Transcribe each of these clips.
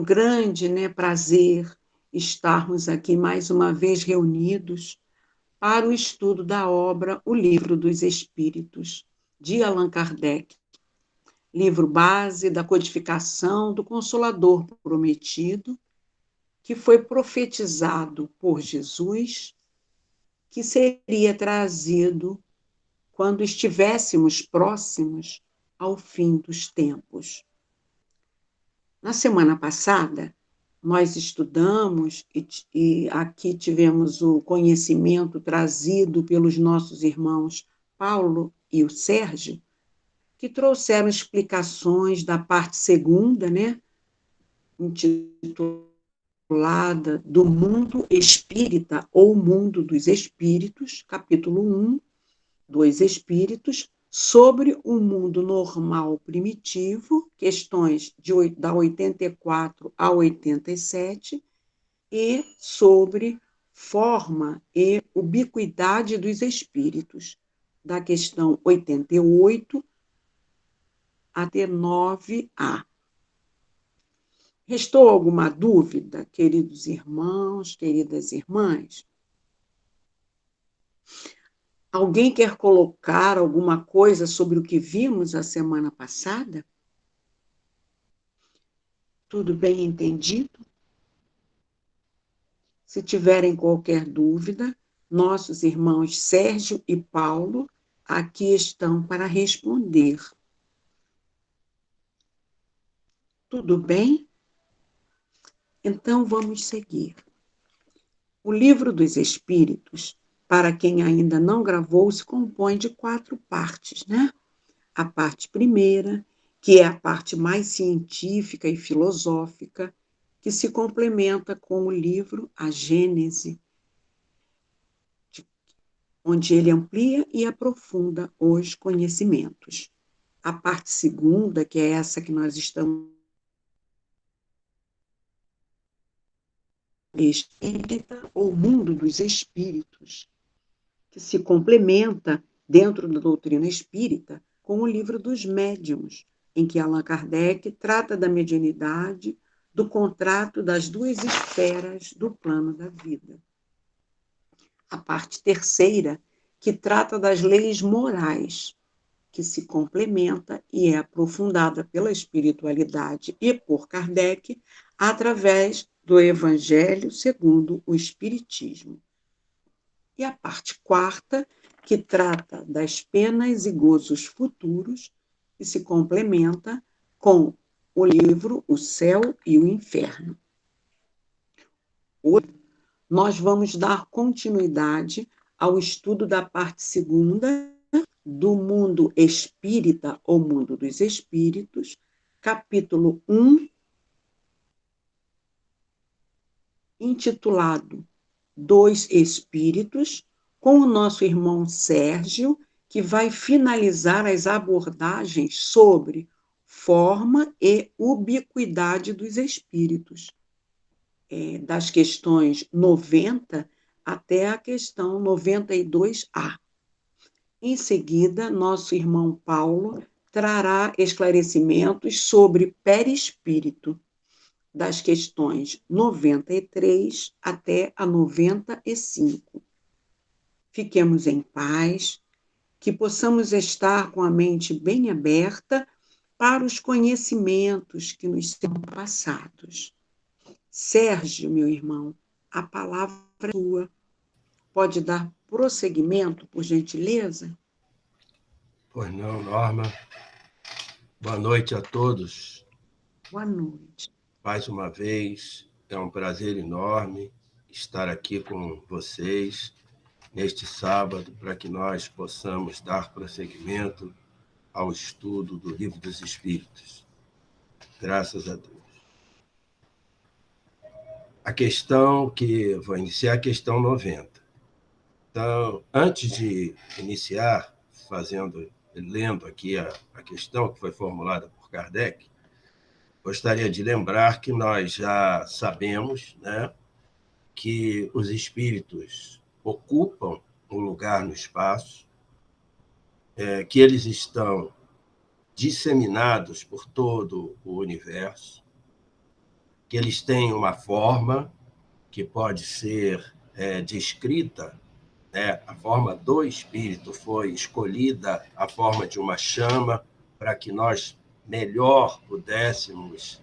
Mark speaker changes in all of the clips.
Speaker 1: grande, né, prazer estarmos aqui mais uma vez reunidos para o estudo da obra O Livro dos Espíritos, de Allan Kardec, livro base da codificação do Consolador Prometido, que foi profetizado por Jesus, que seria trazido quando estivéssemos próximos ao fim dos tempos. Na semana passada, nós estudamos e aqui tivemos o conhecimento trazido pelos nossos irmãos Paulo e o Sérgio, que trouxeram explicações da parte segunda, né, intitulada Do Mundo Espírita ou Mundo dos Espíritos, capítulo 1, dos Espíritos, sobre o mundo normal primitivo, questões da 84 a 87, e sobre forma e ubiquidade dos espíritos, da questão 88 até 9a. Restou alguma dúvida, queridos irmãos, queridas irmãs? Alguém quer colocar alguma coisa sobre o que vimos a semana passada? Tudo bem entendido? Se tiverem qualquer dúvida, nossos irmãos Sérgio e Paulo aqui estão para responder. Tudo bem? Então vamos seguir. O Livro dos Espíritos, para quem ainda não gravou, se compõe de 4 partes, né? A parte primeira, que é a parte mais científica e filosófica, que se complementa com o livro A Gênese, onde ele amplia e aprofunda os conhecimentos. A parte segunda, que é essa que nós estamos espírita ou mundo dos espíritos, que se complementa dentro da doutrina espírita com o livro dos médiuns, em que Allan Kardec trata da mediunidade, do contrato das 2 esferas do plano da vida. A parte terceira, que trata das leis morais, que se complementa e é aprofundada pela espiritualidade e por Kardec através do Evangelho segundo o Espiritismo. E a parte quarta, que trata das penas e gozos futuros, e se complementa com o livro O Céu e o Inferno. Hoje, nós vamos dar continuidade ao estudo da parte segunda do mundo espírita ou mundo dos espíritos, capítulo 1, intitulado Dos Espíritos, com o nosso irmão Sérgio, que vai finalizar as abordagens sobre forma e ubiquidade dos espíritos, das questões 90 até a questão 92A. Em seguida, nosso irmão Paulo trará esclarecimentos sobre perispírito, das questões 93 até a 95. Fiquemos em paz, que possamos estar com a mente bem aberta para os conhecimentos que nos são passados. Sérgio, meu irmão, a palavra é sua. Pode dar prosseguimento, por gentileza?
Speaker 2: Pois não, Norma. Boa noite a todos.
Speaker 1: Boa noite.
Speaker 2: Mais uma vez, é um prazer enorme estar aqui com vocês neste sábado para que nós possamos dar prosseguimento ao estudo do Livro dos Espíritos. Graças a Deus. A questão que vou iniciar é a questão 90. Então, antes de iniciar, lendo aqui a questão que foi formulada por Kardec, gostaria de lembrar que nós já sabemos, né, que os espíritos ocupam um lugar no espaço, que eles estão disseminados por todo o universo, que eles têm uma forma que pode ser descrita, né? A forma do espírito foi escolhida, a forma de uma chama, para que nós melhor pudéssemos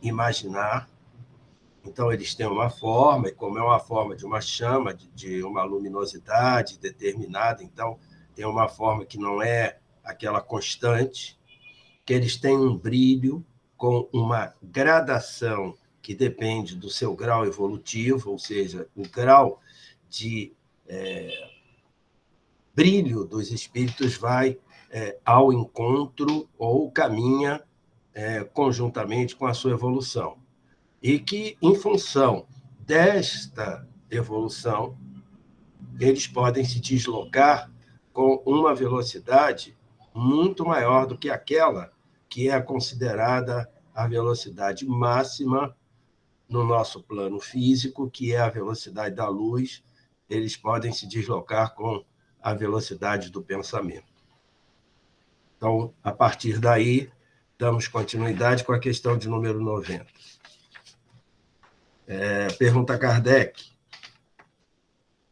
Speaker 2: imaginar. Então, eles têm uma forma, e como é uma forma de uma chama, de uma luminosidade determinada, então, tem uma forma que não é aquela constante, que eles têm um brilho com uma gradação que depende do seu grau evolutivo, ou seja, o grau de brilho dos espíritos vai ao encontro ou caminha conjuntamente com a sua evolução. E que, em função desta evolução, eles podem se deslocar com uma velocidade muito maior do que aquela que é considerada a velocidade máxima no nosso plano físico, que é a velocidade da luz. Eles podem se deslocar com a velocidade do pensamento. Então, a partir daí, damos continuidade com a questão de número 90. Pergunta Kardec: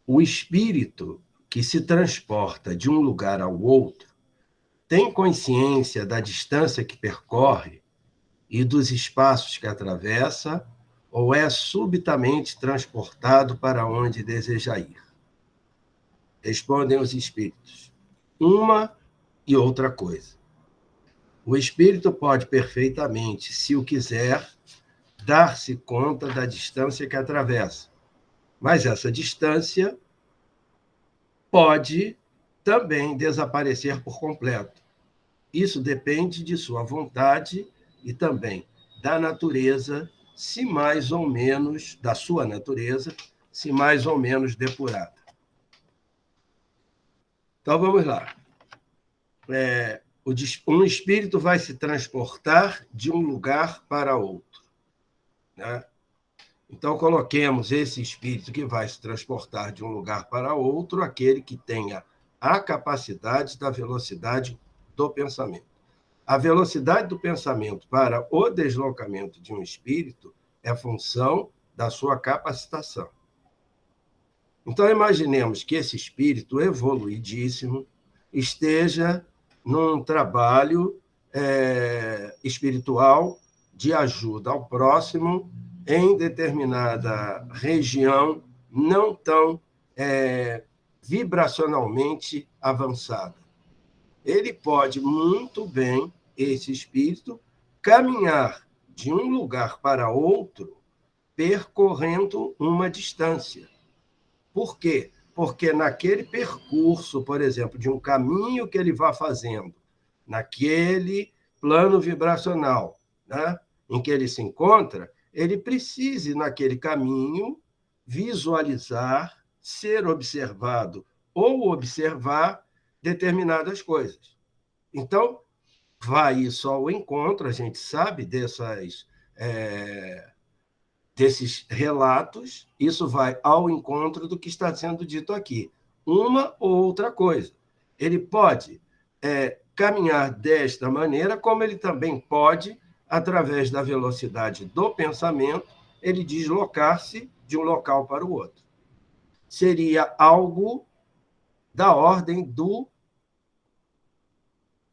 Speaker 2: o espírito que se transporta de um lugar ao outro tem consciência da distância que percorre e dos espaços que atravessa, ou é subitamente transportado para onde deseja ir? Respondem os espíritos: uma e outra coisa. O espírito pode perfeitamente, se o quiser, dar-se conta da distância que atravessa, mas essa distância pode também desaparecer por completo. Isso depende de sua vontade e também da natureza, se mais ou menos, da sua natureza, se mais ou menos depurada. Então, vamos lá. Um espírito vai se transportar de um lugar para outro, né? Então, coloquemos esse espírito que vai se transportar de um lugar para outro, aquele que tenha a capacidade da velocidade do pensamento. A velocidade do pensamento para o deslocamento de um espírito é função da sua capacitação. Então, imaginemos que esse espírito evoluidíssimo esteja num trabalho espiritual de ajuda ao próximo em determinada região não tão vibracionalmente avançada. Ele pode muito bem, esse espírito, caminhar de um lugar para outro percorrendo uma distância. Por quê? Porque naquele percurso, por exemplo, de um caminho que ele vá fazendo, naquele plano vibracional, né, em que ele se encontra, ele precise, naquele caminho, visualizar, ser observado ou observar determinadas coisas. Então, vai isso ao encontro, a gente sabe desses relatos, isso vai ao encontro do que está sendo dito aqui. Uma ou outra coisa. Ele pode caminhar desta maneira, como ele também pode, através da velocidade do pensamento, ele deslocar-se de um local para o outro. Seria algo da ordem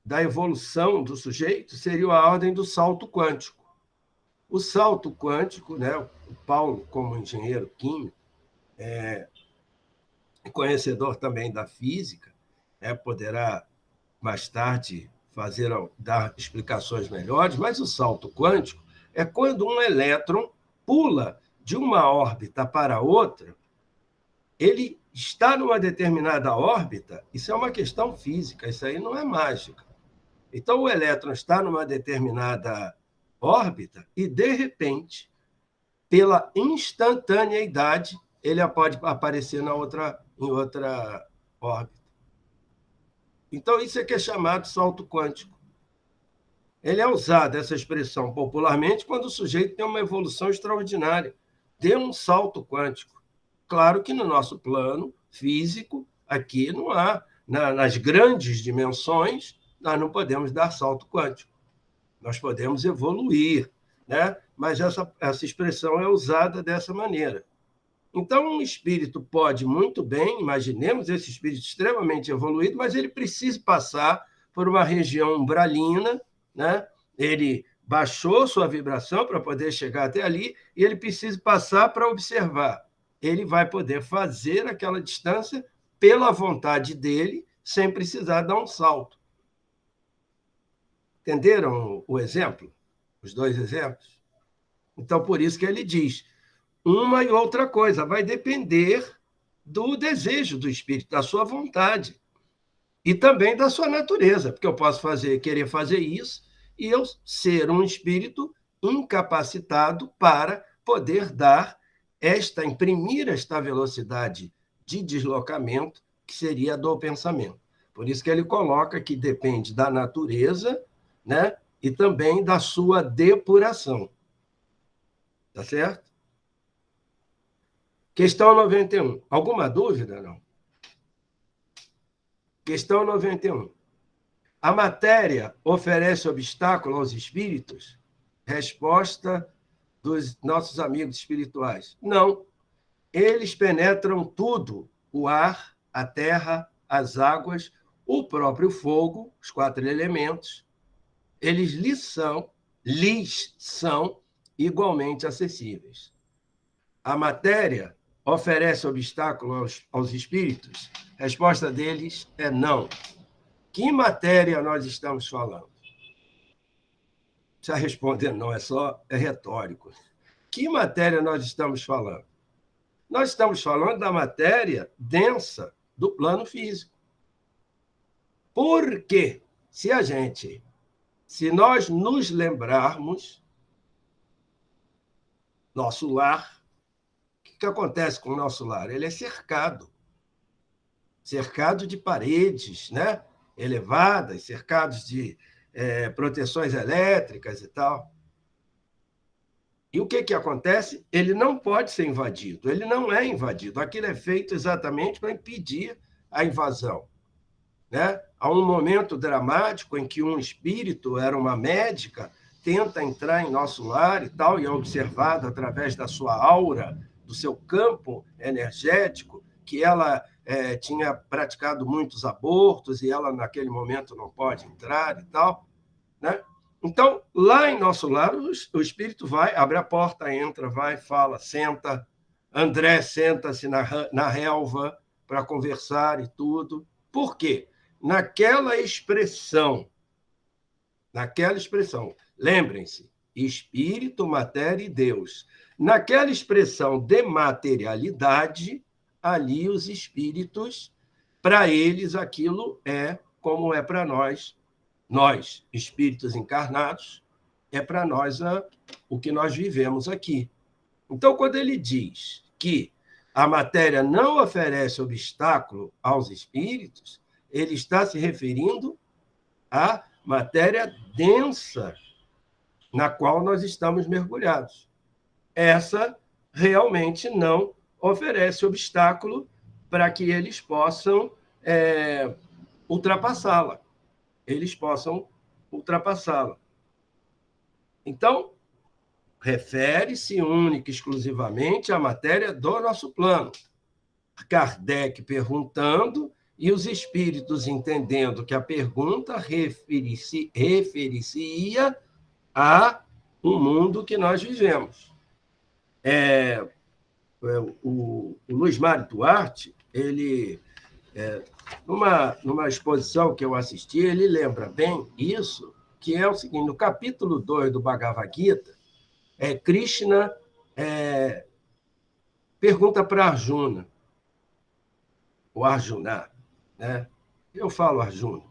Speaker 2: da evolução do sujeito, seria a ordem do salto quântico. O salto quântico, né, o Paulo, como engenheiro químico, conhecedor também da física, poderá mais tarde dar explicações melhores, mas o salto quântico é quando um elétron pula de uma órbita para outra, ele está numa determinada órbita, isso é uma questão física, isso aí não é mágica. Então, o elétron está numa determinada órbita e, de repente, pela instantaneidade, ele pode aparecer em outra órbita. Então, isso é que é chamado salto quântico. Ele é usado, essa expressão, popularmente, quando o sujeito tem uma evolução extraordinária, deu um salto quântico. Claro que no nosso plano físico, aqui não há, nas grandes dimensões, nós não podemos dar salto quântico. Nós podemos evoluir, né? mas essa expressão é usada dessa maneira. Então, um espírito pode muito bem, imaginemos esse espírito extremamente evoluído, mas ele precisa passar por uma região umbralina, né? Ele baixou sua vibração para poder chegar até ali, e ele precisa passar para observar. Ele vai poder fazer aquela distância pela vontade dele, sem precisar dar um salto. Entenderam o exemplo? Os dois exemplos? Então, por isso que ele diz, uma e outra coisa, vai depender do desejo do espírito, da sua vontade. E também da sua natureza, porque eu posso querer fazer isso e eu ser um espírito incapacitado para poder imprimir esta velocidade de deslocamento que seria a do pensamento. Por isso que ele coloca que depende da natureza, né? E também da sua depuração. Tá certo? Questão 91. Alguma dúvida, não? Questão 91. A matéria oferece obstáculo aos espíritos? Resposta dos nossos amigos espirituais. Não. Eles penetram tudo: o ar, a terra, as águas, o próprio fogo, os 4 elementos. Eles lhes são igualmente acessíveis. A matéria oferece obstáculo aos espíritos? Resposta deles é não. Que matéria nós estamos falando? Precisa responder não, é retórico. Que matéria nós estamos falando? Nós estamos falando da matéria densa do plano físico. Por quê? Se nós nos lembrarmos, nosso lar, o que acontece com o nosso lar? Ele é cercado de paredes, né? Elevadas, cercados de proteções elétricas e tal. E o que acontece? Ele não pode ser invadido, ele não é invadido. Aquilo é feito exatamente para impedir a invasão. Né? Há um momento dramático em que um espírito, era uma médica, tenta entrar em nosso lar e tal, e é observado através da sua aura, do seu campo energético, que ela tinha praticado muitos abortos e ela, naquele momento, não pode entrar e tal. Né? Então, lá em nosso lar, o espírito vai, abre a porta, entra, vai, fala, senta. André senta-se na relva para conversar e tudo. Por quê? Naquela expressão, lembrem-se, espírito, matéria e Deus. Naquela expressão de materialidade, ali os espíritos, para eles aquilo é como é para nós, espíritos encarnados, é para nós o que nós vivemos aqui. Então, quando ele diz que a matéria não oferece obstáculo aos espíritos, ele está se referindo à matéria densa na qual nós estamos mergulhados. Essa realmente não oferece obstáculo para que eles possam ultrapassá-la. Então, refere-se única e exclusivamente à matéria do nosso plano. Kardec perguntando e os espíritos entendendo que a pergunta referir-se-ia a um mundo que nós vivemos. O Luiz Mário Duarte, ele, numa exposição que eu assisti, ele lembra bem isso, que é o seguinte: no capítulo 2 do Bhagavad Gita, Krishna pergunta para Arjuna, o Arjuna, né? Eu falo Arjuna.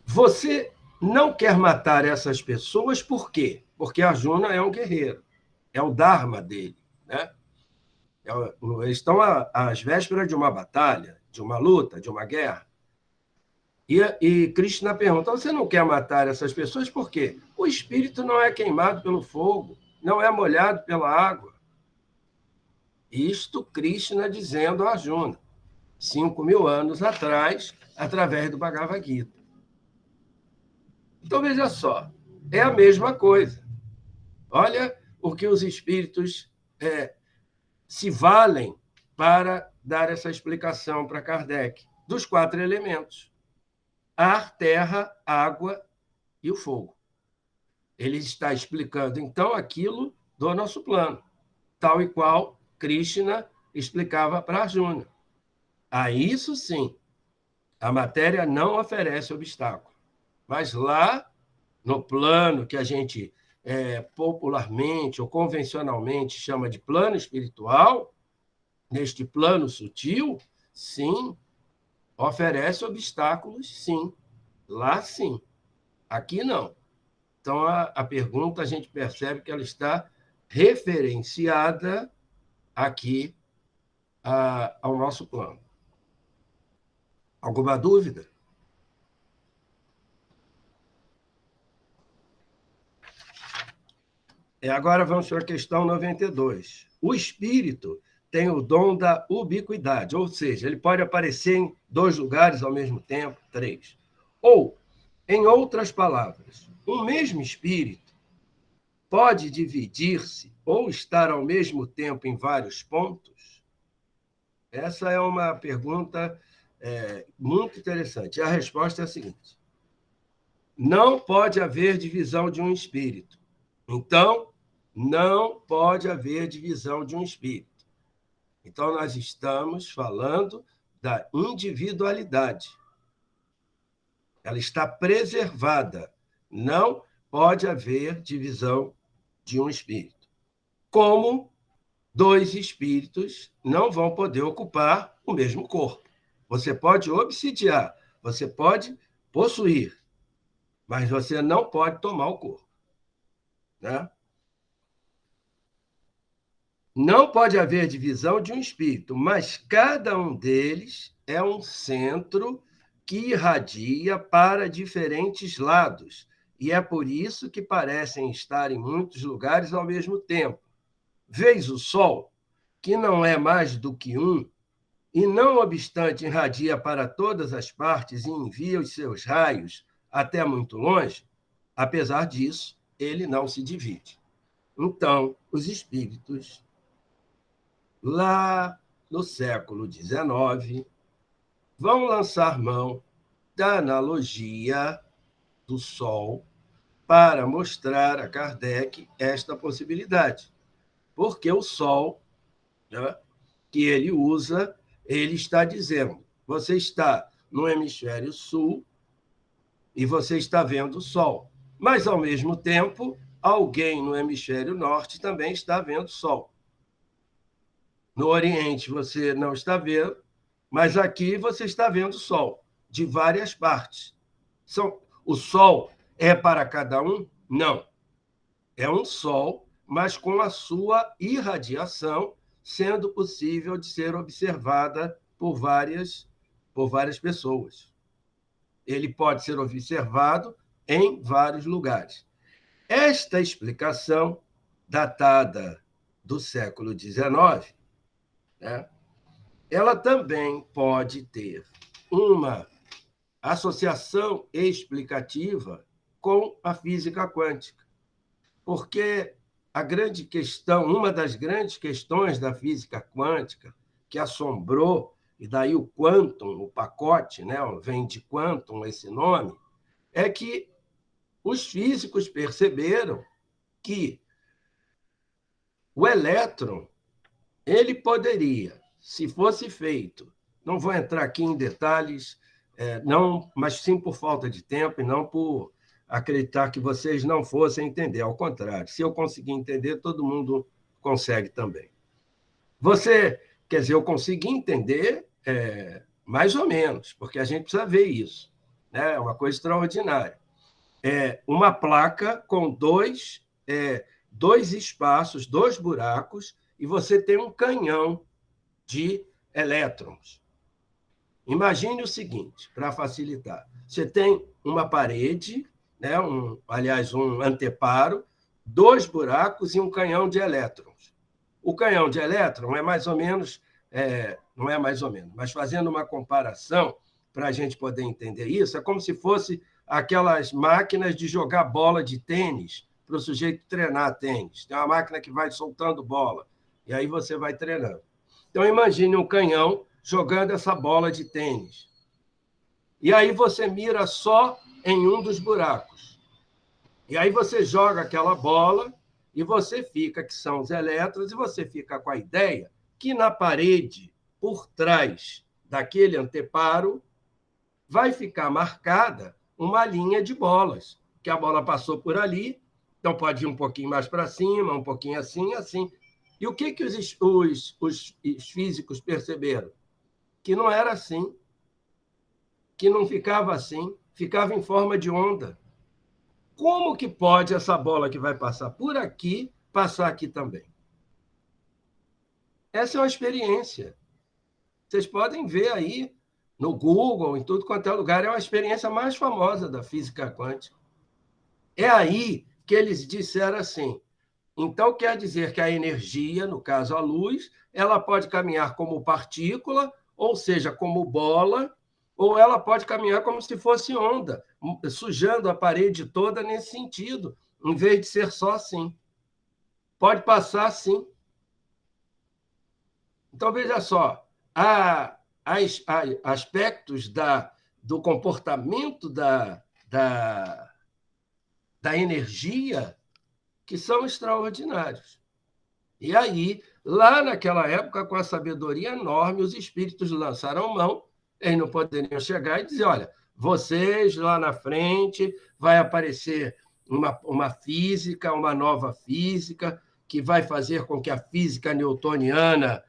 Speaker 2: Você não quer matar essas pessoas por quê? Porque Arjuna é um guerreiro, é o dharma dele, né? Eles estão às vésperas de uma batalha, de uma luta, de uma guerra. E Krishna pergunta: você não quer matar essas pessoas por quê? O espírito não é queimado pelo fogo, não é molhado pela água. Isto Krishna dizendo a Arjuna, 5.000 anos atrás, através do Bhagavad Gita. Então, veja só, é a mesma coisa. Olha o que os espíritos se valem para dar essa explicação para Kardec, dos 4 elementos: ar, terra, água e o fogo. Ele está explicando, então, aquilo do nosso plano, tal e qual Krishna explicava para Arjuna. A isso sim, a matéria não oferece obstáculo. Mas lá, no plano que a gente popularmente ou convencionalmente chama de plano espiritual, neste plano sutil, sim, oferece obstáculos, sim. Lá, sim. Aqui, não. Então, a pergunta, a gente percebe que ela está referenciada aqui ao nosso plano. Alguma dúvida? Agora vamos para a questão 92. O espírito tem o dom da ubiquidade, ou seja, ele pode aparecer em 2 lugares ao mesmo tempo, 3. Ou, em outras palavras, o mesmo espírito pode dividir-se ou estar ao mesmo tempo em vários pontos? Essa é uma pergunta muito interessante. A resposta é a seguinte: não pode haver divisão de um espírito. Então, não pode haver divisão de um espírito. Então, nós estamos falando da individualidade. Ela está preservada. Não pode haver divisão de um espírito. Como 2 espíritos não vão poder ocupar o mesmo corpo. Você pode obsidiar, você pode possuir, mas você não pode tomar o corpo. Né? Não pode haver divisão de um espírito, mas cada um deles é um centro que irradia para diferentes lados, e é por isso que parecem estar em muitos lugares ao mesmo tempo. Vês o Sol, que não é mais do que um, e não obstante irradia para todas as partes e envia os seus raios até muito longe, apesar disso, ele não se divide. Então, os espíritos, lá no século XIX, vão lançar mão da analogia do Sol para mostrar a Kardec esta possibilidade. Porque o Sol, né, que ele usa, ele está dizendo, você está no hemisfério sul e você está vendo o Sol. Mas, ao mesmo tempo, alguém no hemisfério norte também está vendo o Sol. No Oriente você não está vendo, mas aqui você está vendo o Sol, de várias partes. O Sol é para cada um? Não. É um Sol, mas com a sua irradiação sendo possível de ser observada por várias pessoas. Ele pode ser observado em vários lugares. Esta explicação, datada do século XIX, né, ela também pode ter uma associação explicativa com a física quântica, porque a grande questão, uma das grandes questões da física quântica, que assombrou, e daí o quantum, o pacote, né, vem de quantum esse nome, é que os físicos perceberam que o elétron, ele poderia, se fosse feito, não vou entrar aqui em detalhes, não, mas sim por falta de tempo e não por acreditar que vocês não fossem entender. Ao contrário, se eu conseguir entender, todo mundo consegue também. Quer dizer, eu consegui entender mais ou menos, porque a gente precisa ver isso. Né? É uma coisa extraordinária. Uma placa com dois espaços, 2 buracos, e você tem um canhão de elétrons. Imagine o seguinte, para facilitar. Você tem uma parede, né, um anteparo, 2 buracos e um canhão de elétrons. O canhão de elétron é mais ou menos, não é mais ou menos, mas fazendo uma comparação para a gente poder entender isso, é como se fosse aquelas máquinas de jogar bola de tênis para o sujeito treinar tênis. Tem uma máquina que vai soltando bola, e aí você vai treinando. Então, imagine um canhão jogando essa bola de tênis. E aí você mira só em um dos buracos. E aí você joga aquela bola e você fica, que são os elétrons, e você fica com a ideia que na parede, por trás daquele anteparo, vai ficar marcada uma linha de bolas, que a bola passou por ali, então pode ir um pouquinho mais para cima, um pouquinho assim, assim. E o que os físicos perceberam? Que não era assim, que não ficava assim, ficava em forma de onda. Como que pode essa bola que vai passar por aqui, passar aqui também? Essa é uma experiência. Vocês podem ver aí no Google, em tudo quanto é lugar, é uma experiência mais famosa da física quântica. É aí que eles disseram assim, então quer dizer que a energia, no caso a luz, ela pode caminhar como partícula, ou seja, como bola, ou ela pode caminhar como se fosse onda, sujando a parede toda nesse sentido, em vez de ser só assim. Pode passar assim. Então, veja só, há aspectos do comportamento da energia que são extraordinários. E aí, lá naquela época, com a sabedoria enorme, os espíritos lançaram mão, eles não poderiam chegar e dizer, olha, vocês lá na frente vai aparecer uma física, uma nova física, que vai fazer com que a física newtoniana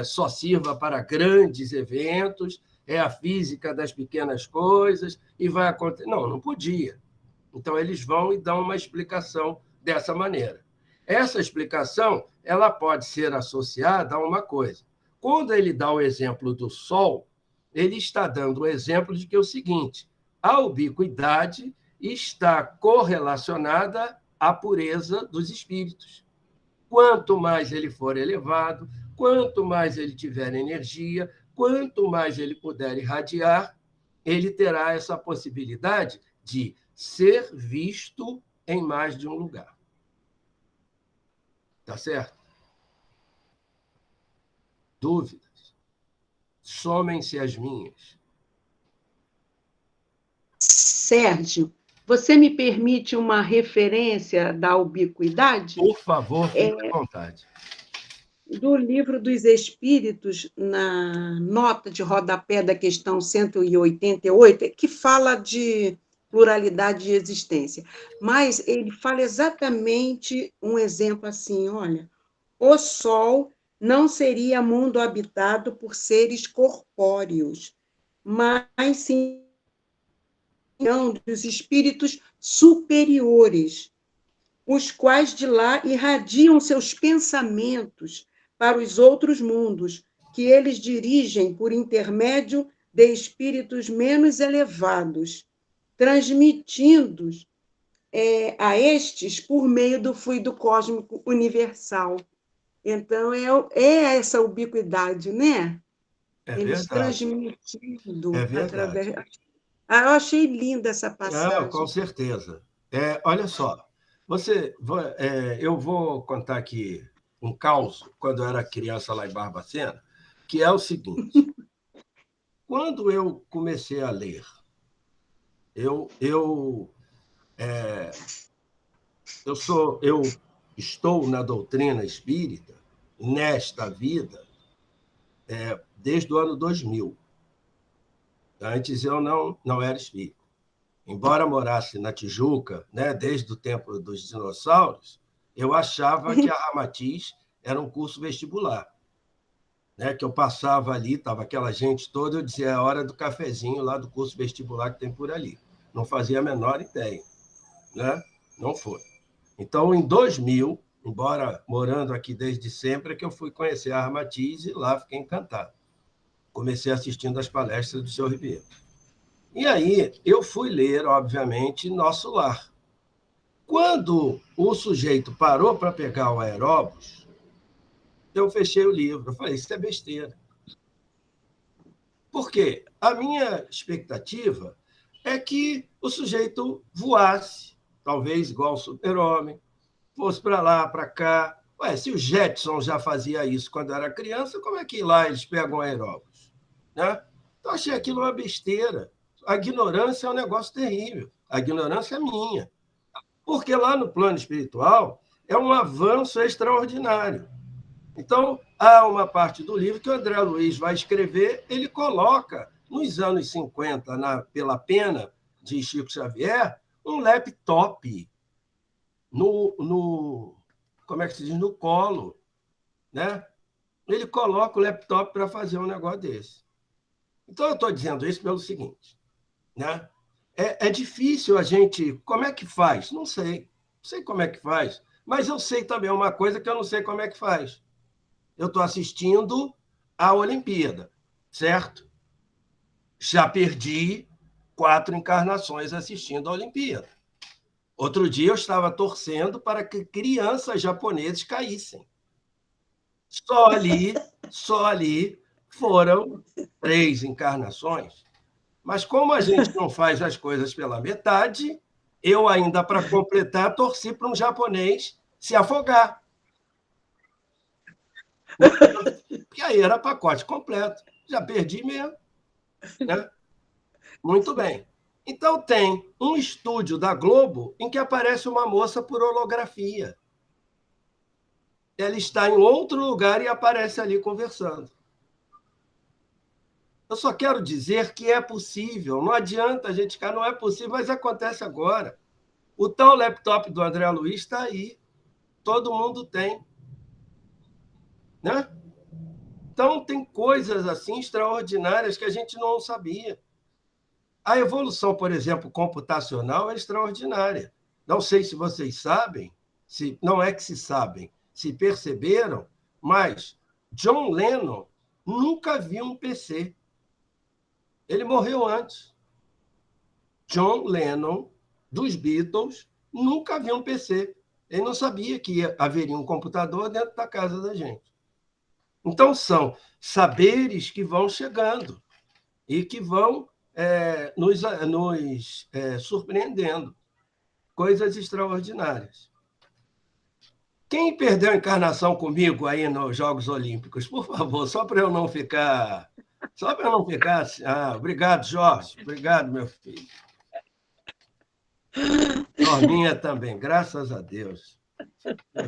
Speaker 2: só sirva para grandes eventos, é a física das pequenas coisas, e vai acontecer. Não, não podia. Então, eles vão e dão uma explicação dessa maneira. Essa explicação ela pode ser associada a uma coisa. Quando ele dá o exemplo do Sol, ele está dando o exemplo de que é o seguinte: a ubiquidade está correlacionada à pureza dos espíritos. Quanto mais ele for elevado, quanto mais ele tiver energia, quanto mais ele puder irradiar, ele terá essa possibilidade de ser visto em mais de um lugar. Tá certo? Dúvidas? Somem-se as minhas.
Speaker 1: Sérgio, você me permite uma referência da ubiquidade?
Speaker 2: Por favor, fique à vontade.
Speaker 1: Do Livro dos Espíritos, na nota de rodapé da questão 188, que fala de pluralidade de existência. Mas ele fala exatamente um exemplo assim, olha, o Sol não seria mundo habitado por seres corpóreos, mas sim dos espíritos superiores, os quais de lá irradiam seus pensamentos para os outros mundos, que eles dirigem por intermédio de espíritos menos elevados, transmitindo a estes por meio do fluido cósmico universal. Então, é essa ubiquidade, né?
Speaker 2: É
Speaker 1: Eles
Speaker 2: verdade.
Speaker 1: transmitindo
Speaker 2: É verdade.
Speaker 1: através. Eu achei linda essa
Speaker 2: Não, com
Speaker 1: passagem.
Speaker 2: certeza. Olha só, eu vou contar aqui um caos quando eu era criança lá em Barbacena, que é o seguinte: quando eu comecei a ler, eu eu estou na doutrina espírita nesta vida desde o ano 2000. Antes eu não era espírita. Embora morasse na Tijuca, né, desde o tempo dos dinossauros, eu achava que a Ramatiz era um curso vestibular. Né, que eu passava ali, estava aquela gente toda, eu dizia, é a hora do cafezinho lá do curso vestibular que tem por ali. Não fazia a menor ideia. Né? Não foi. Então, em 2000, embora morando aqui desde sempre, é que eu fui conhecer a Ramatiz e lá fiquei encantado. Comecei assistindo as palestras do seu Ribeiro. E aí, eu fui ler, obviamente, Nosso Lar. Quando o sujeito parou para pegar o aeróbus, eu fechei o livro. Eu falei, isso é besteira. Por quê? A minha expectativa é que o sujeito voasse, talvez igual o Super-Homem, fosse para lá, para cá. Ué, se o Jetson já fazia isso quando era criança, como é que lá eles pegam aeróbicos? Né? Então, achei aquilo uma besteira. A ignorância é um negócio terrível. A ignorância é minha. Porque lá no plano espiritual é um avanço extraordinário. Então, há uma parte do livro que o André Luiz vai escrever, ele coloca, nos anos 50, pela pena de Chico Xavier, um laptop como é que se diz, no colo, né? Ele coloca o laptop para fazer um negócio desse. Então, eu estou dizendo isso pelo seguinte, né? É difícil a gente... Como é que faz? Não sei. Não sei como é que faz. Mas eu sei também uma coisa que eu não sei como é que faz. Eu estou assistindo a Olimpíada, certo? Já perdi 4 encarnações assistindo a Olimpíada. Outro dia eu estava torcendo para que crianças japoneses caíssem. Só ali foram 3 encarnações. Mas como a gente não faz as coisas pela metade, eu ainda, para completar, torci para um japonês se afogar. E aí era pacote completo. Já perdi mesmo. Né? Muito bem. Então, tem um estúdio da Globo em que aparece uma moça por holografia. Ela está em outro lugar e aparece ali conversando. Eu só quero dizer que é possível. Não adianta a gente ficar, não é possível, mas acontece agora. O tal laptop do André Luiz está aí. Todo mundo tem. Né? Então, tem coisas assim extraordinárias que a gente não sabia. A evolução, por exemplo, computacional é extraordinária. Não sei se vocês sabem, não é que se sabem, se perceberam, mas John Lennon nunca viu um PC. Ele morreu antes. John Lennon, dos Beatles, nunca viu um PC. Ele não sabia que haveria um computador dentro da casa da gente. Então, são saberes que vão chegando e que vão nos surpreendendo. Coisas extraordinárias. Quem perdeu a encarnação comigo aí nos Jogos Olímpicos, por favor, só para eu não ficar. Só para eu não ficar. Obrigado, Jorge. Obrigado, meu filho. Norminha também, graças a Deus.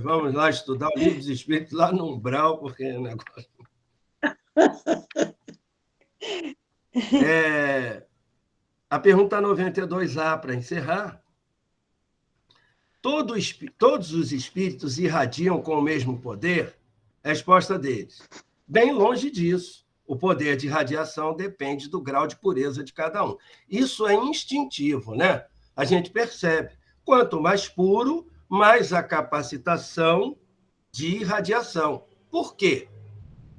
Speaker 2: Vamos lá estudar o Livro dos Espíritos lá no umbral, porque é negócio. A pergunta 92A, para encerrar. Todos os espíritos irradiam com o mesmo poder? A resposta deles. Bem longe disso. O poder de irradiação depende do grau de pureza de cada um. Isso é instintivo, né? A gente percebe. Quanto mais puro, mais a capacitação de irradiação. Por quê?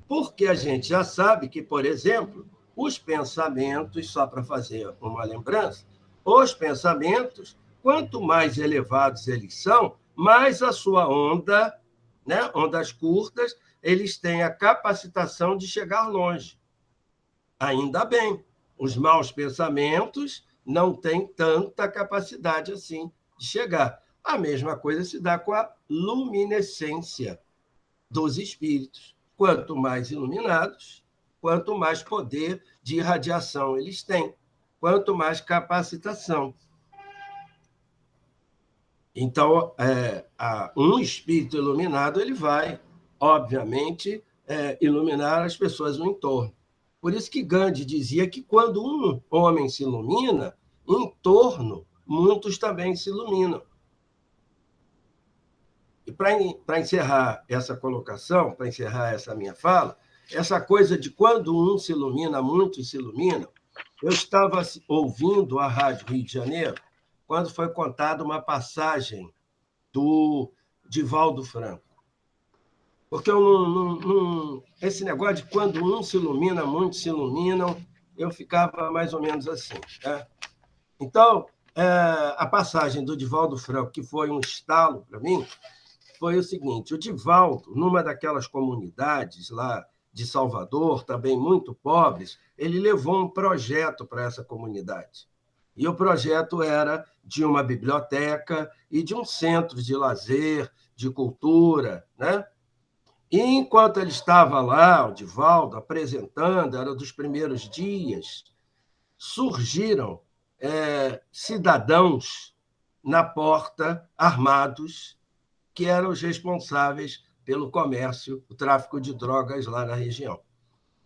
Speaker 2: Porque a gente já sabe que, por exemplo, os pensamentos, só para fazer uma lembrança, os pensamentos, quanto mais elevados eles são, mais a sua onda, né, ondas curtas, eles têm a capacitação de chegar longe. Ainda bem, os maus pensamentos não têm tanta capacidade assim de chegar. A mesma coisa se dá com a luminescência dos espíritos. Quanto mais iluminados, quanto mais poder de irradiação eles têm, quanto mais capacitação. Então, um espírito iluminado, ele vai, obviamente, iluminar as pessoas no entorno. Por isso que Gandhi dizia que quando um homem se ilumina, em torno, muitos também se iluminam. E para encerrar essa colocação, para encerrar essa minha fala, essa coisa de quando um se ilumina, muitos se iluminam, eu estava ouvindo a Rádio Rio de Janeiro quando foi contada uma passagem do Divaldo Franco. Porque esse negócio de quando um se ilumina, muitos se iluminam, eu ficava mais ou menos assim. Né? Então, a passagem do Divaldo Franco, que foi um estalo para mim, foi o seguinte: o Divaldo, numa daquelas comunidades lá de Salvador, também muito pobres, ele levou um projeto para essa comunidade. E o projeto era de uma biblioteca e de um centro de lazer, de cultura, né? E enquanto ele estava lá, o Divaldo, apresentando, era dos primeiros dias, surgiram cidadãos na porta, armados, que eram os responsáveis pelo comércio, o tráfico de drogas lá na região.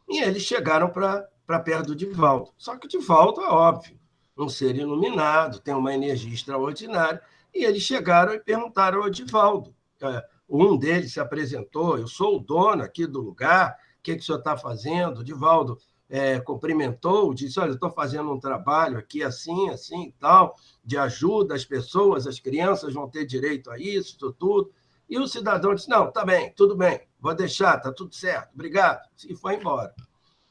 Speaker 2: E eles chegaram para perto do Divaldo. Só que o Divaldo é óbvio, um ser iluminado, tem uma energia extraordinária, e eles chegaram e perguntaram ao Divaldo. Um deles se apresentou, eu sou o dono aqui do lugar, o que o senhor está fazendo? O Divaldo cumprimentou, disse, olha, eu estou fazendo um trabalho aqui assim, assim e tal, de ajuda às pessoas, as crianças vão ter direito a isso, tudo. E o cidadão disse, não, tá bem, tudo bem, vou deixar, tá tudo certo, obrigado. E foi embora.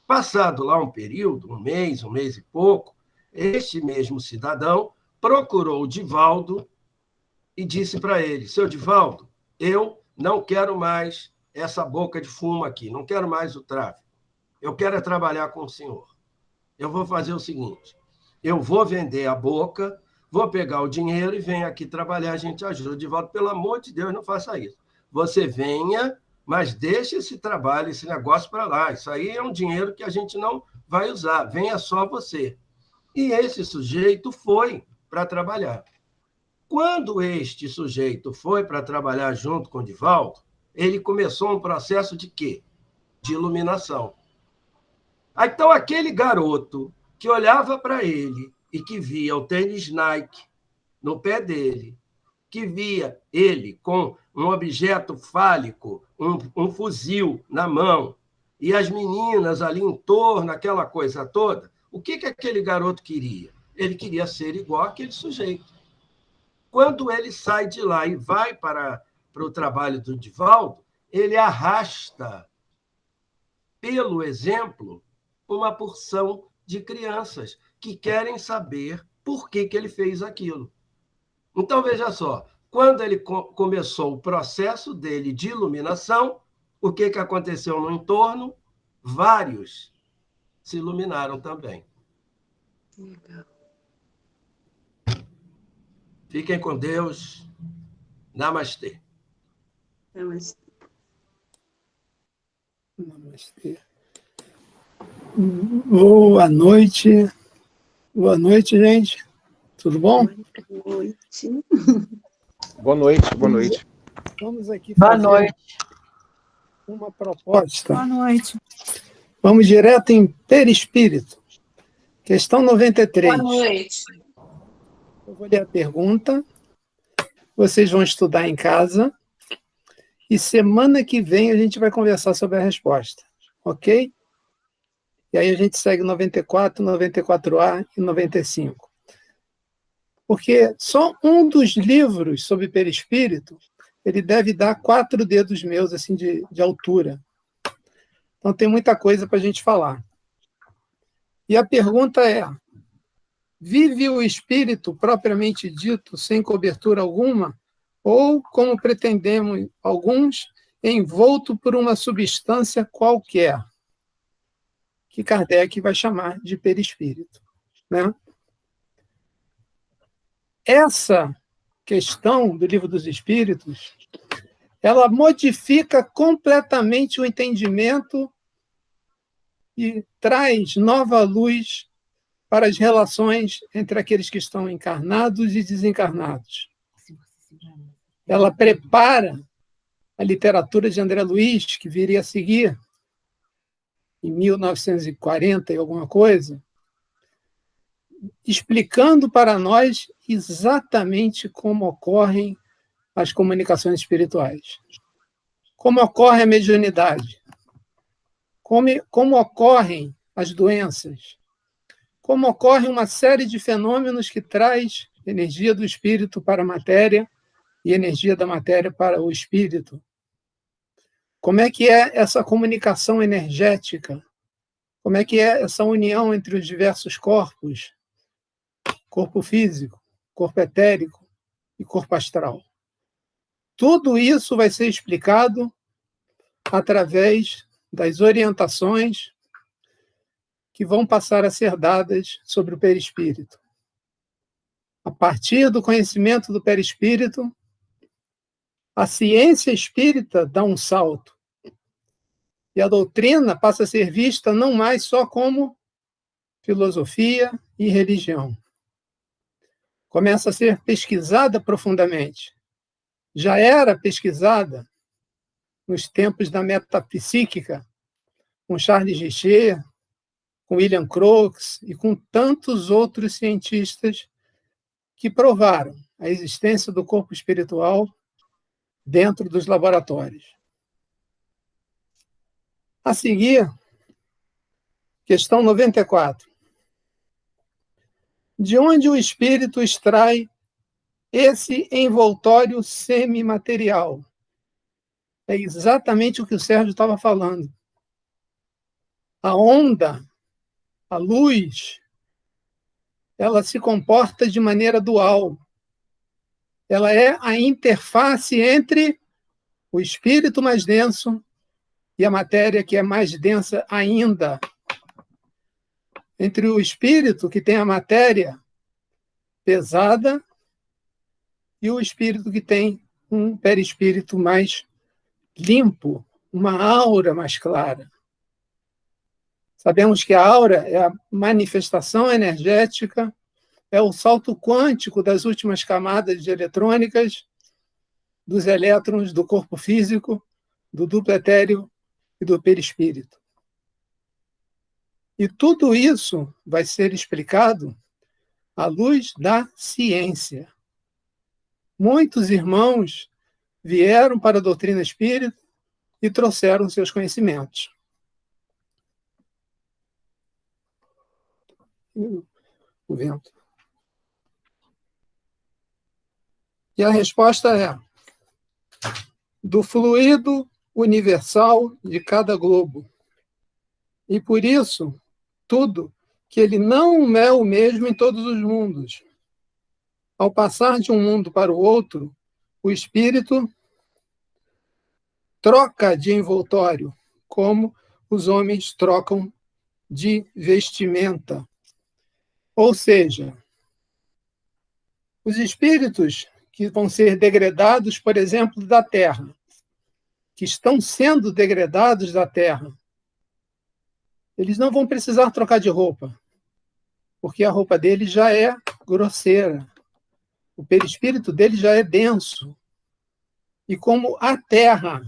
Speaker 2: Passado lá um período, um mês e pouco, este mesmo cidadão procurou o Divaldo e disse para ele, seu Divaldo, eu não quero mais essa boca de fumo aqui, não quero mais o tráfico. Eu quero trabalhar com o senhor. Eu vou fazer o seguinte, eu vou vender a boca, vou pegar o dinheiro e venho aqui trabalhar, a gente ajuda. Divaldo, pelo amor de Deus, não faça isso. Você venha, mas deixe esse trabalho, esse negócio para lá. Isso aí é um dinheiro que a gente não vai usar. Venha só você. E esse sujeito foi para trabalhar. Quando este sujeito foi para trabalhar junto com o Divaldo, ele começou um processo de quê? De iluminação. Então, aquele garoto que olhava para ele e que via o tênis Nike no pé dele, que via ele com um objeto fálico, um fuzil na mão, e as meninas ali em torno, aquela coisa toda, o que aquele garoto queria? Ele queria ser igual àquele sujeito. Quando ele sai de lá e vai para o trabalho do Divaldo, ele arrasta, pelo exemplo, uma porção de crianças que querem saber por que ele fez aquilo. Então, veja só, quando ele começou o processo dele de iluminação, o que aconteceu no entorno? Vários se iluminaram também.
Speaker 1: Legal.
Speaker 2: Fiquem com Deus. Namastê.
Speaker 1: Namastê.
Speaker 3: Namastê. Boa noite. Boa noite, gente. Tudo bom?
Speaker 1: Boa noite.
Speaker 4: Boa noite, boa noite.
Speaker 3: Vamos aqui
Speaker 5: Boa
Speaker 3: fazer
Speaker 5: noite.
Speaker 3: uma proposta.
Speaker 5: Boa noite.
Speaker 3: Vamos direto em perispírito. Questão 93.
Speaker 5: Boa noite.
Speaker 3: Eu vou ler a pergunta. Vocês vão estudar em casa. E semana que vem a gente vai conversar sobre a resposta. Ok? E aí a gente segue 94, 94A e 95. Porque só um dos livros sobre perispírito, ele deve dar 4 dedos meus assim de altura. Então tem muita coisa para a gente falar. E a pergunta é, vive o espírito propriamente dito sem cobertura alguma? Ou, como pretendemos alguns, envolto por uma substância qualquer, que Kardec vai chamar de perispírito, né? Essa questão do Livro dos Espíritos, ela modifica completamente o entendimento e traz nova luz para as relações entre aqueles que estão encarnados e desencarnados. Ela prepara a literatura de André Luiz, que viria a seguir, em 1940 e alguma coisa, explicando para nós exatamente como ocorrem as comunicações espirituais. Como ocorre a mediunidade. Como ocorrem as doenças. Como ocorre uma série de fenômenos que traz energia do espírito para a matéria e energia da matéria para o espírito. Como é que é essa comunicação energética? Como é que é essa união entre os diversos corpos? Corpo físico, corpo etérico e corpo astral. Tudo isso vai ser explicado através das orientações que vão passar a ser dadas sobre o perispírito. A partir do conhecimento do perispírito, a ciência espírita dá um salto. E a doutrina passa a ser vista não mais só como filosofia e religião. Começa a ser pesquisada profundamente. Já era pesquisada nos tempos da metapsíquica, com Charles Richer, com William Crookes e com tantos outros cientistas que provaram a existência do corpo espiritual dentro dos laboratórios. A seguir, questão 94. De onde o espírito extrai esse envoltório semimaterial? É exatamente o que o Sérgio estava falando. A onda, a luz, ela se comporta de maneira dual. Ela é a interface entre o espírito mais denso e a matéria que é mais densa ainda. Entre o espírito, que tem a matéria pesada, e o espírito que tem um perispírito mais limpo, uma aura mais clara. Sabemos que a aura é a manifestação energética, é o salto quântico das últimas camadas de eletrônicas, dos elétrons do corpo físico, do duplo etéreo e do perispírito. E tudo isso vai ser explicado à luz da ciência. Muitos irmãos vieram para a doutrina espírita e trouxeram seus conhecimentos. O vento. E a resposta é: do fluido universal de cada globo. E por isso, tudo que ele não é o mesmo em todos os mundos. Ao passar de um mundo para o outro, o espírito troca de envoltório, como os homens trocam de vestimenta. Ou seja, os espíritos que vão ser degradados, por exemplo, da Terra, que estão sendo degradados da Terra, eles não vão precisar trocar de roupa, porque a roupa deles já é grosseira, o perispírito deles já é denso. E como a Terra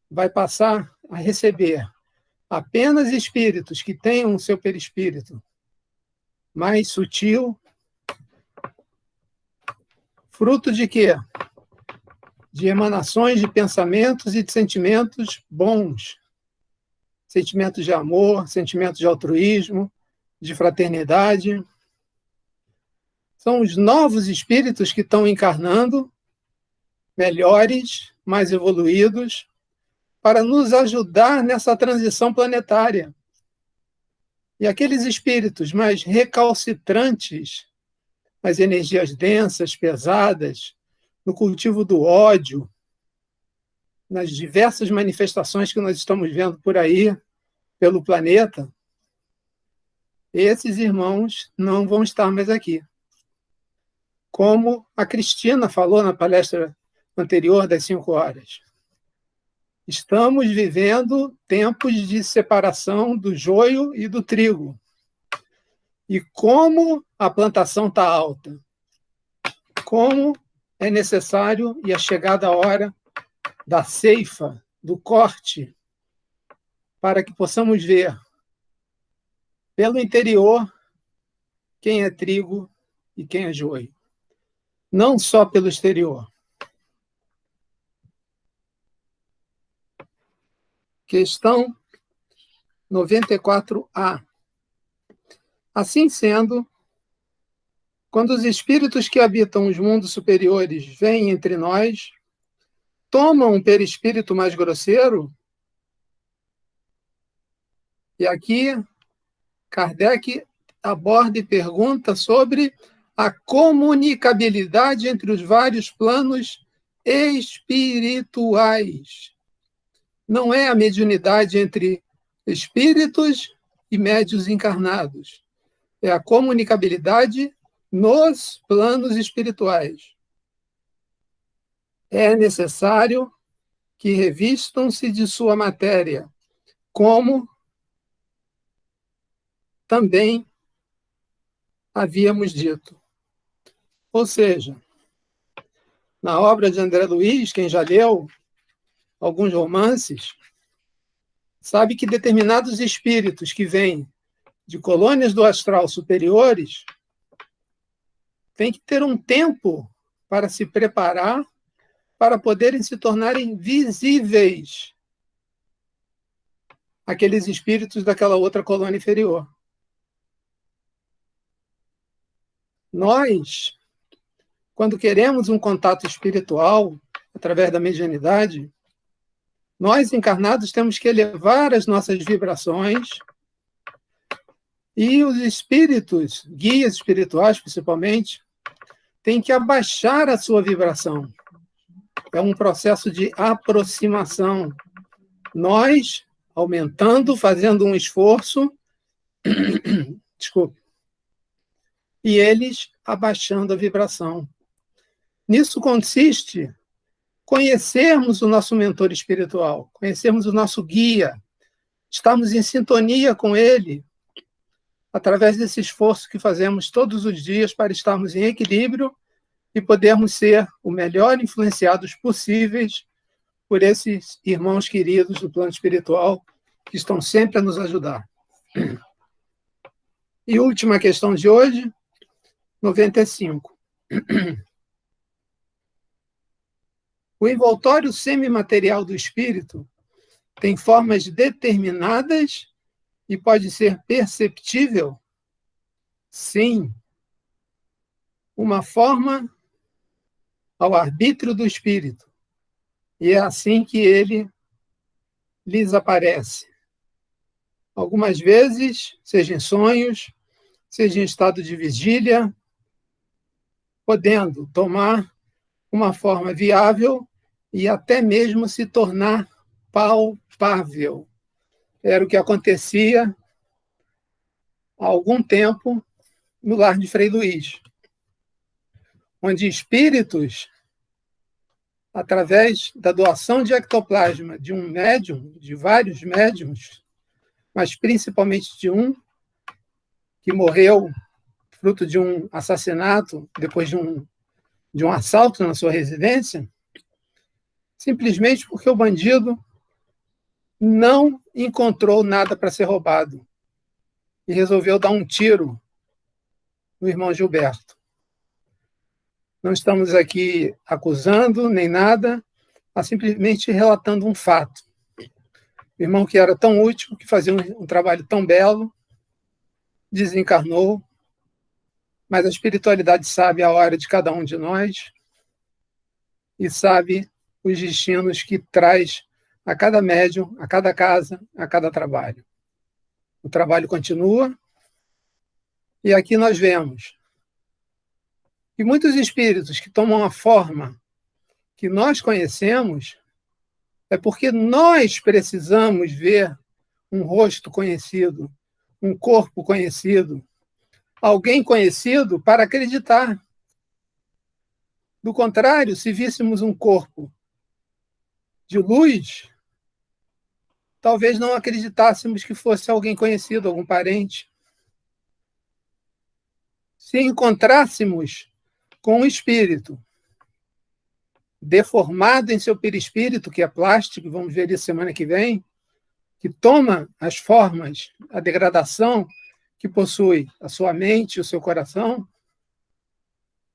Speaker 3: vai passar a receber apenas espíritos que tenham o seu perispírito mais sutil, fruto de quê? De emanações de pensamentos e de sentimentos bons. Sentimentos de amor, sentimentos de altruísmo, de fraternidade. São os novos espíritos que estão encarnando, melhores, mais evoluídos, para nos ajudar nessa transição planetária. E aqueles espíritos mais recalcitrantes, as energias densas, pesadas, no cultivo do ódio, nas diversas manifestações que nós estamos vendo por aí, pelo planeta, esses irmãos não vão estar mais aqui. Como a Cristina falou na palestra anterior das 5 horas. Estamos vivendo tempos de separação do joio e do trigo. E como a plantação está alta, como é necessário e a chegada a hora da ceifa, do corte, para que possamos ver pelo interior quem é trigo e quem é joio. Não só pelo exterior. Questão 94A. Assim sendo, quando os espíritos que habitam os mundos superiores vêm entre nós, tomam um perispírito mais grosseiro? E aqui, Kardec aborda e pergunta sobre a comunicabilidade entre os vários planos espirituais. Não é a mediunidade entre espíritos e médios encarnados. É a comunicabilidade nos planos espirituais. É necessário que revistam-se de sua matéria, como também havíamos dito. Ou seja, na obra de André Luiz, quem já leu alguns romances, sabe que determinados espíritos que vêm de colônias do astral superiores têm que ter um tempo para se preparar para poderem se tornarem visíveis àqueles espíritos daquela outra colônia inferior. Nós, quando queremos um contato espiritual através da mediunidade, nós, encarnados, temos que elevar as nossas vibrações e os espíritos, guias espirituais principalmente, têm que abaixar a sua vibração. É um processo de aproximação. Nós, aumentando, fazendo um esforço, desculpe, e eles abaixando a vibração. Nisso consiste conhecermos o nosso mentor espiritual, conhecermos o nosso guia, estarmos em sintonia com ele, através desse esforço que fazemos todos os dias para estarmos em equilíbrio e podermos ser o melhor influenciados possíveis por esses irmãos queridos do plano espiritual que estão sempre a nos ajudar. E última questão de hoje, 95. O envoltório semimaterial do espírito tem formas determinadas e pode ser perceptível? Sim. Uma forma ao arbítrio do espírito. E é assim que ele lhes aparece. Algumas vezes, seja em sonhos, seja em estado de vigília, podendo tomar uma forma viável e até mesmo se tornar palpável. Era o que acontecia há algum tempo no lar de Frei Luís, onde espíritos, através da doação de ectoplasma de um médium, de vários médiums, mas principalmente de um, que morreu fruto de um assassinato, depois de um assalto na sua residência, simplesmente porque o bandido não encontrou nada para ser roubado e resolveu dar um tiro no irmão Gilberto. Não estamos aqui acusando nem nada, mas simplesmente relatando um fato. O irmão que era tão útil, que fazia um trabalho tão belo, desencarnou, mas a espiritualidade sabe a hora de cada um de nós e sabe os destinos que traz a cada médium, a cada casa, a cada trabalho. O trabalho continua e aqui nós vemos que muitos espíritos que tomam a forma que nós conhecemos é porque nós precisamos ver um rosto conhecido, um corpo conhecido, alguém conhecido para acreditar. Do contrário, se víssemos um corpo de luz, talvez não acreditássemos que fosse alguém conhecido, algum parente. Se encontrássemos com um espírito deformado em seu perispírito, que é plástico, vamos ver isso semana que vem, que toma as formas, a degradação que possui a sua mente e o seu coração,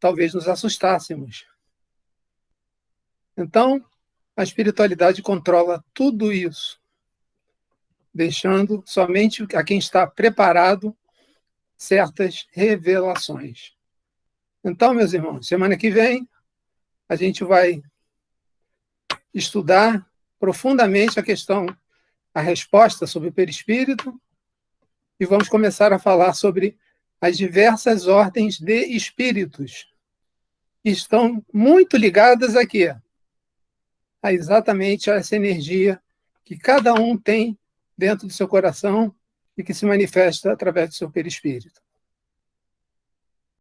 Speaker 3: talvez nos assustássemos. Então, a espiritualidade controla tudo isso, deixando somente a quem está preparado certas revelações. Então, meus irmãos, semana que vem a gente vai estudar profundamente a resposta sobre o perispírito, e vamos começar a falar sobre as diversas ordens de espíritos que estão muito ligadas aqui, a exatamente essa energia que cada um tem dentro do seu coração e que se manifesta através do seu perispírito.